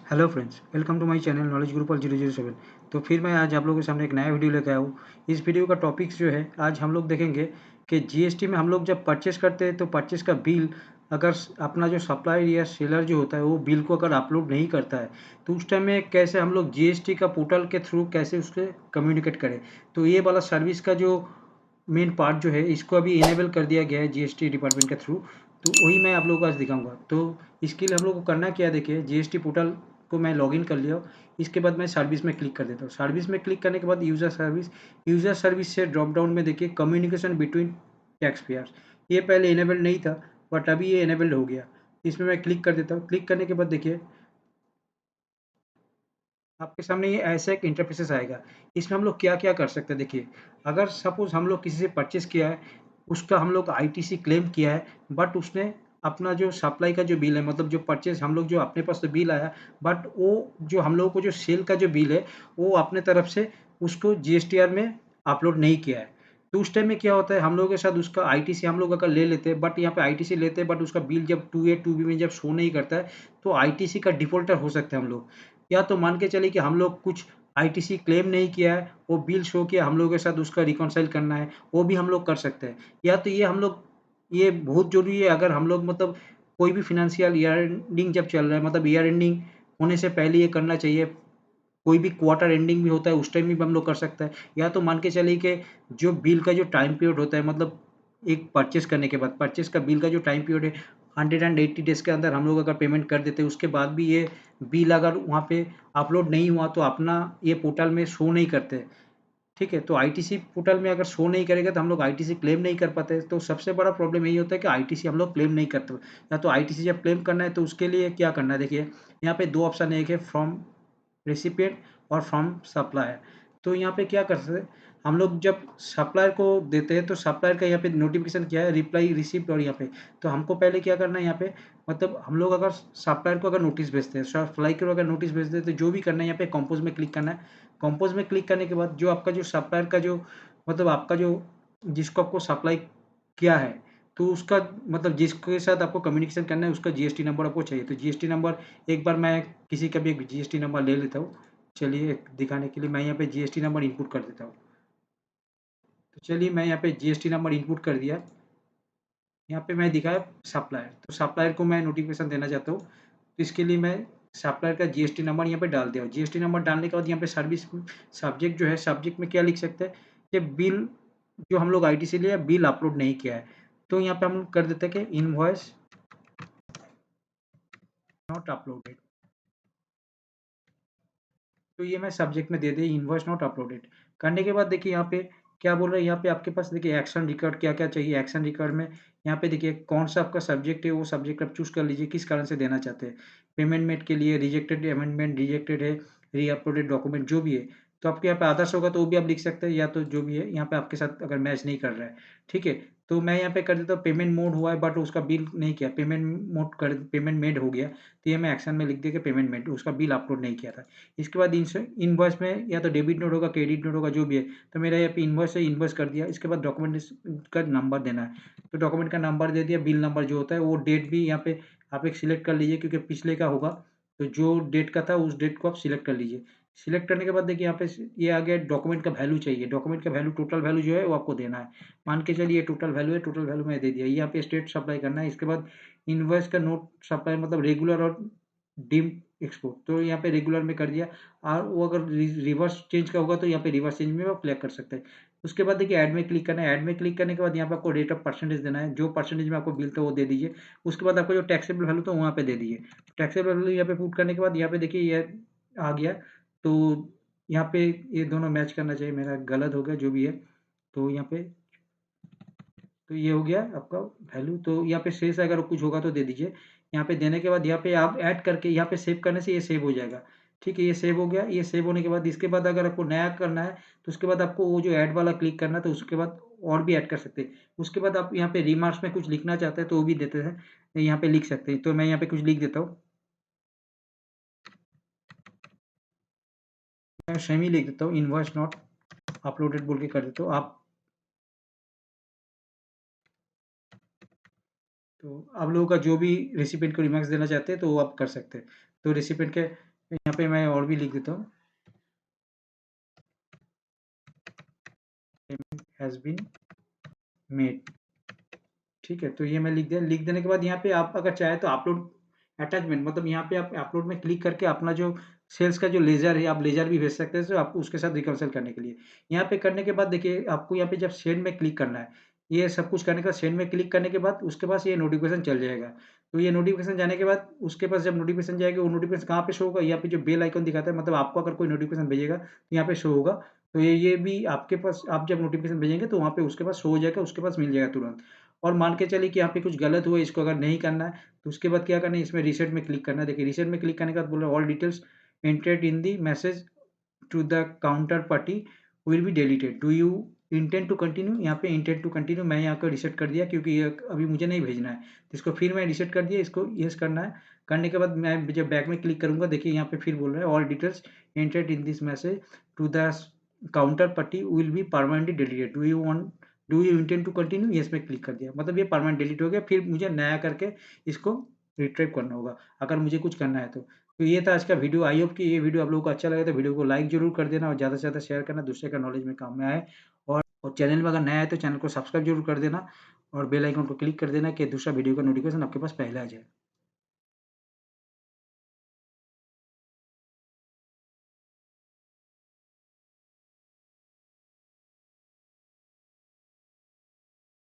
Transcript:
Hello friends, welcome to my channel knowledge group all 007। तो फिर मैं आज आप लोगों के सामने एक नया वीडियो लेकर आया हूँ। इस वीडियो का टॉपिक्स जो है, आज हम लोग देखेंगे कि जीएसटी में हम लोग जब परचेस करते हैं तो परचेस का बिल अगर अपना जो सप्लायर या सेलर जो होता है वो बिल को अगर अपलोड नहीं करता है तो उस टाइम में कैसे हम लोग जीएसटी का पोर्टल के थ्रू कैसे उसके कम्युनिकेट करें। तो ये वाला सर्विस का जो मेन पार्ट जो है इसको अभी इनेबल कर दिया गया है जीएसटी डिपार्टमेंट के थ्रू। तो वही मैं आप लोगों को आज दिखाऊंगा। तो इसके लिए हम लोग को करना क्या है, देखिए जीएसटी पोर्टल को मैं लॉगिन कर लिया हूँ। इसके बाद मैं सर्विस में क्लिक कर देता हूँ। सर्विस में क्लिक करने के बाद यूज़र सर्विस से ड्रॉप डाउन में देखिए कम्युनिकेशन बिटवीन टैक्स पेयर्स, ये पहले इनेबल नहीं था बट अभी ये इनेबल्ड हो गया। इसमें मैं क्लिक कर देता हूँ। क्लिक करने के बाद देखिए आपके सामने ये ऐसा एक इंटरफेस आएगा। इसमें हम लोग क्या क्या कर सकते हैं, देखिए अगर सपोज हम लोग किसी से परचेस किया है, उसका हम लोग आईटीसी क्लेम किया है, बट उसने अपना जो सप्लाई का जो बिल है, मतलब जो परचेस हम लोग जो अपने पास तो बिल आया, बट वो जो हम लोगों को जो सेल का जो बिल है वो अपने तरफ से उसको जीएसटीआर में अपलोड नहीं किया है। तो उस टाइम में क्या होता है, हम लोगों के साथ उसका आईटीसी हम लोग अगर ले लेते हैं, बट यहाँ पे आईटीसी लेते हैं बट उसका बिल जब 2A 2B में जब शो नहीं करता है तो आईटीसी का डिफॉल्टर हो सकते हैं हम लोग। या तो मान के चलिए कि हम लोग कुछ आईटीसी क्लेम नहीं किया है, वो बिल शो किया, हम लोगों के साथ उसका रिकॉन्साइल करना है, वो भी हम लोग कर सकते हैं। या तो ये बहुत ज़रूरी है, अगर हम लोग मतलब कोई भी फ़ाइनेंशियल ईयर एंडिंग जब चल रहा है, मतलब ईयर एंडिंग होने से पहले ये करना चाहिए। कोई भी क्वार्टर एंडिंग भी होता है उस टाइम भी हम लोग कर सकते हैं। या तो मान के चलिए कि जो बिल का जो टाइम पीरियड होता है, मतलब एक परचेस करने के बाद परचेस का बिल का जो टाइम पीरियड है 180 डेज के अंदर हम लोग अगर पेमेंट कर देते हैं, उसके बाद भी ये बिल अगर वहाँ पे अपलोड नहीं हुआ तो अपना ये पोर्टल में शो नहीं करते। ठीक है, तो आईटीसी पोर्टल में अगर शो नहीं करेगा तो हम लोग आईटीसी क्लेम नहीं कर पाते। तो सबसे बड़ा प्रॉब्लम यही होता है कि आईटीसी हम लोग क्लेम नहीं करते। या तो आईटीसी जब क्लेम करना है तो उसके लिए क्या करना है, देखिए यहाँ पे दो ऑप्शन है, एक है फ्रॉम रेसिपिएंट और फ्रॉम सप्लायर। तो यहाँ पे क्या कर सकते हैं, हम लोग जब सप्लायर को देते हैं तो सप्लायर का यहाँ पे नोटिफिकेशन क्या है, रिप्लाई रिसीव्ड। और यहाँ पे तो हमको पहले क्या करना है, यहाँ पे मतलब हम लोग अगर सप्लायर को अगर नोटिस भेजते हैं, सप्लाई को अगर नोटिस भेजते हैं तो जो भी करना है यहाँ पे कंपोज में क्लिक करना है। कंपोज में क्लिक करने के बाद जो आपका जो सप्लायर का जो मतलब आपका जो जिसको आपको सप्लाई किया है, तो उसका मतलब जिसके साथ आपको कम्युनिकेशन करना है उसका जीएसटी नंबर आपको चाहिए। तो जीएसटी नंबर एक बार मैं किसी का भी एक जीएसटी नंबर ले लेता हूँ। चलिए दिखाने के लिए मैं यहाँ पे जीएसटी नंबर इनपुट कर देता हूँ। तो चलिए मैं यहाँ पे जीएसटी नंबर इनपुट कर दिया। यहाँ पे मैं दिखाया सप्लायर, तो सप्लायर को मैं नोटिफिकेशन देना चाहता हूँ। तो इसके लिए मैं सप्लायर का जीएसटी नंबर यहाँ पे डाल दिया। जीएसटी नंबर डालने के बाद यहाँ पे सर्विस सब्जेक्ट जो है, सब्जेक्ट में क्या लिख सकते हैं कि बिल जो हम लोग आईटी से लिया बिल अपलोड नहीं किया है। तो यहाँ पे हम कर देते हैं कि इनवॉइस नॉट अपलोडेड। तो ये मैं सब्जेक्ट में दे दी इनवॉइस नॉट अपलोडेड। करने के बाद देखिए यहाँ पे क्या बोल रहा है, यहाँ पे आपके पास देखिए एक्शन रिकॉर्ड क्या क्या चाहिए। एक्शन रिकॉर्ड में यहाँ पे देखिए कौन सा आपका सब्जेक्ट है, वो सब्जेक्ट आप चूज कर लीजिए किस कारण से देना चाहते हैं। पेमेंट मेड के लिए रिजेक्टेड अमेंडमेंट, रिजेक्टेड है, री अपलोडेड डॉक्यूमेंट जो भी है। तो आपके यहाँ पे आदर्श होगा तो वो भी आप लिख सकते हैं, या तो जो भी है यहाँ पे आपके साथ अगर मैच नहीं कर रहा है। ठीक है, तो मैं यहाँ पे कर देता हूँ पेमेंट मोड हुआ है बट उसका बिल नहीं किया, पेमेंट मेड हो गया। तो ये मैं एक्शन में लिख दिया कि पेमेंट मेड, उसका बिल अपलोड नहीं किया था। इसके बाद इनवॉइस में या तो डेबिट नोट होगा, क्रेडिट नोट होगा, जो भी है। तो मेरा यहाँ पे इनवॉइस है, इनवॉइस कर दिया। इसके बाद डॉक्यूमेंट का नंबर देना है, तो डॉक्यूमेंट का नंबर दे दिया। बिल नंबर जो होता है वो डेट भी यहाँ पे आप एक सिलेक्ट कर लीजिए क्योंकि पिछले का होगा। तो जो डेट का था उस डेट को आप सिलेक्ट कर लीजिए। सिलेक्ट करने के बाद देखिए यहाँ पे ये आ गया डॉक्यूमेंट का वैल्यू चाहिए। डॉक्यूमेंट का वैल्यू टोटल वैल्यू जो है वो आपको देना है। मान के चलिए टोटल वैल्यू है, टोटल वैल्यू मैं दे दिया। ये यहाँ पे स्टेट सप्लाई करना है। इसके बाद इनवॉइस का नोट सप्लाई मतलब रेगुलर और डीम एक्सपोर्ट, तो यहाँ पे रेगुलर में कर दिया। और वो अगर रिवर्स चेंज का होगा तो यहाँ पे रिवर्स चेंज में आप अप्लाई कर सकते हैं। उसके बाद देखिए ऐड में क्लिक करना है। ऐड में क्लिक करने के बाद यहाँ पे आपको रेट ऑफ परसेंटेज देना है, जो परसेंटेज में आपको बिल था वो दे दीजिए। उसके बाद आपको जो टैक्सेबल वैल्यू था वहाँ पे दे दीजिए। टैक्सेबल वैल्यू यहाँ पे पुट करने के बाद यहाँ पे देखिए ये आ गया। तो यहाँ पे ये दोनों मैच करना चाहिए, मेरा गलत हो गया जो भी है। तो यहाँ पे तो ये हो गया आपका वैल्यू। तो यहाँ पे शेष अगर कुछ होगा तो दे दीजिए। यहाँ पे देने के बाद यहाँ पे आप ऐड करके यहाँ पे सेव करने से ये सेव हो जाएगा। ठीक है, ये सेव हो गया। ये सेव होने के बाद इसके बाद अगर आपको नया करना है तो उसके बाद आपको वो जो ऐड वाला क्लिक करना है, तो उसके बाद और भी ऐड कर सकते हैं। उसके बाद आप यहाँ पे रिमार्क्स में कुछ लिखना चाहते हैं तो वो भी देते हैं, यहाँ पे लिख सकते हैं। तो मैं यहाँ पे कुछ लिख देता हूँ, मैं सेमी लिख देता हूँ, इनवॉइस नॉट अपलोडेड बोल के कर देता हूँ। आप तो आप लोगों का जो भी रेसिपिएंट को रिमार्क्स देना चाहते हैं तो वो आप कर सकते हैं। तो रेसिपिएंट के यहाँ पे मैं और भी लिख देता हूँ, पेमेंट हैज़ बीन मेड। ठीक है, तो ये मैं लिख दिया। लिख देने के बाद यहाँ पे आप अगर चाहे तो अपलोड अटैचमेंट, मतलब यहाँ पे आप अपलोड में क्लिक करके अपना जो सेल्स का जो लेजर है, आप लेजर भी भेज सकते हैं, तो आपको उसके साथ रिकंसिल करने के लिए। यहाँ पे करने के बाद देखिए, आपको यहाँ पे जब सेंड में क्लिक करना है, ये सब कुछ करने के बाद सेंड में क्लिक करने के बाद उसके पास ये नोटिफिकेशन चल जाएगा। तो ये नोटिफिकेशन जाने के बाद उसके पास जब नोटिफिकेशन जाएगा, वो नोटिफिकेशन कहाँ पे शो होगा, यहाँ पे जो बेल आइकन दिखाता है, मतलब आपको अगर कोई नोटिफिकेशन भेजेगा तो यहाँ पे शो होगा। तो ये भी आपके पास, आप जब नोटिफिकेशन भेजेंगे तो वहाँ पे उसके पास शो हो जाएगा, उसके पास मिल जाएगा तुरंत। और मान के चलिए कि यहाँ पे कुछ गलत हुआ, इसको अगर नहीं करना है, तो उसके बाद क्या करना है, इसमें रीसेट में क्लिक करना है। देखिए रीसेट में क्लिक करने के बाद बोल रहा है all details entered in the message to the counter party will be deleted, do you intend to continue. यहाँ पे इंटेंड टू कंटिन्यू मैं यहाँ को रीसेट कर दिया, क्योंकि ये अभी मुझे नहीं भेजना है, तो इसको फिर मैं रीसेट कर दिया, इसको यस करना है। करने के बाद मैं जब बैक में क्लिक करूंगा, देखिए यहाँ पे फिर बोल रहा है all details entered in this message to the counter party will be permanently deleted, do you intend to continue, yes में क्लिक कर दिया, मतलब ये परमानेंट डिलीट हो गया। फिर मुझे नया करके इसको रिट्राइव करना होगा अगर मुझे कुछ करना है तो। ये था आज का वीडियो। आई होप कि ये वीडियो आप लोगों को अच्छा लगे तो वीडियो को लाइक जरूर कर देना और ज़्यादा से ज़्यादा शेयर करना, दूसरे का नॉलेज में काम में आए। और चैनल में अगर नया है तो चैनल को सब्सक्राइब जरूर कर देना और बेल आइकन को क्लिक कर देना कि दूसरा वीडियो का नोटिफिकेशन आपके पास पहले आ जाए।